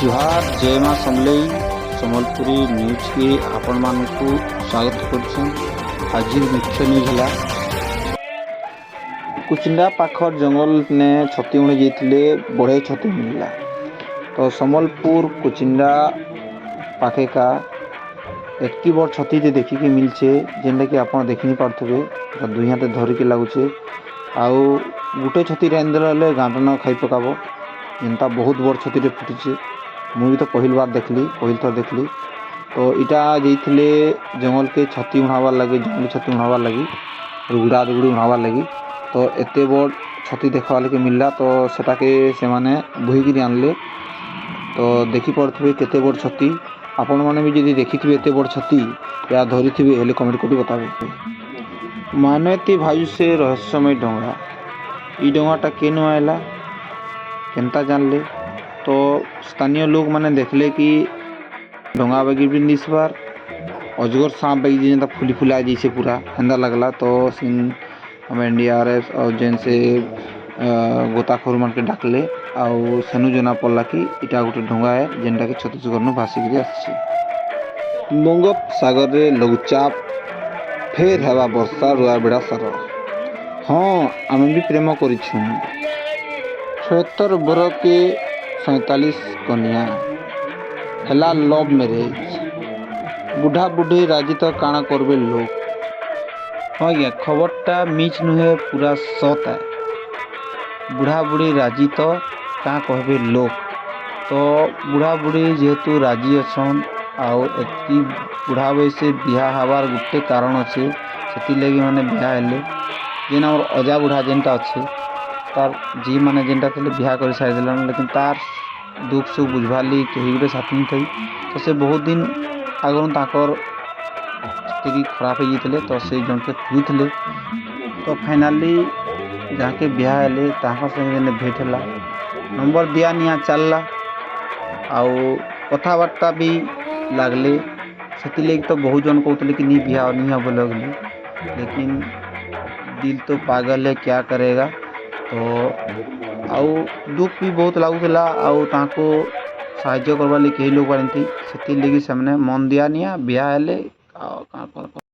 जुहार जय माँ समलई सम्बलपुरी न्यूज के आपण मानकु स्वागत करछन। हाजिर मुख्य न्यूज है कुचिंडा पाखर जंगल ने छती उड़ी जाते बढ़े छती मिलला। तो सम्बलपुर कुचिंडा पाखे का एतकी बड़ छती देखिकी मिलचे जेनटा कि आप देखी नहीं पारे दुई हाथ धरिकी लगुचे आउ गोटे छती रेंदे गाँटन खाई पकाब जेनता बहुत बड़ छती फुटी। मुझे तो पहली बार देखली पहली थर देखली। तो इटा जाइए जंगल के छती उड़ाबार लगे जंगली छती उड़ाबार लगी रुगड़ा रुगड़ी उड़ाबार लगी। तो एत बड़ छती देखा लगे मिलला तो सेटा के से माने बोहीकि आनले। तो देखी पारे केते बड़ छती आपण मैंने भी जब देखी थे एत बड़ छती या धरी थे हेले कमेंट कर बतावे। मानवती भाई से रहस्यमय डोंगा ई डोंगाटा केनु आएला केनता जानले। तो स्थानीय लोग मैंने देखले कि डोंगा बगी भी निस्बार अजगर सांप बगी जेनता फुली फुला जैसे पूरा अंदर लगला। तो सिन हम NDRF और जेन से गोताखोर मन के डाकले आउ सेनु जना पड़ला कि इटा गोटे डोंगा है जेनटा कि छत्तीसगढ़ में भासिक आसी। बंगोपसागर रे लघुचाप फेर हेबा वर्षा रुआ बेड़ा सार। हाँ आम भी प्रेम करिछु 76 बरस के 47 कन्या हेला लव मैरिज बुढ़ा बुढ़ी राजी तो काना करबे लोग। हाँ क्या खबरटा मिच नुहे पूरा सत है। बुढ़ा बुढ़ी राजी तो क्या कहबे लोग। तो बुढ़ा बुढ़ी जेहेतु राजी अच्छन आउ एति बुढ़ा बयस बिहा हबार गोटे कारण अच्छे से लगी मैंने बिहा हेले जेन आम अजा बुढ़ा जेनटा अच्छे तार जी मैंने जेनटा थे बिहा कर सारी देलान लेकिन तार दुख सुख बुझवाली कहीं गोटे साथी नहीं थी। तो से बहुत दिन आगर ताकर स्थिति खराब हो जाते तो से जन के खुद तो फाइनाली जहाँ के बिहा हेले संगे भेट है नंबर दिया निया चलला आउ कथबार्ता भी लगले से लगे। तो बहुत जन कहते कि नहीं बिहा नहीं हम लगली लेकिन दिल तो पागल है क्या करेगा। तो आउ दुख भी बहुत लगुला आउ ताको साहाय्य करवा कई लोग बारती से लगी से मन दिया निया बिहा हेले।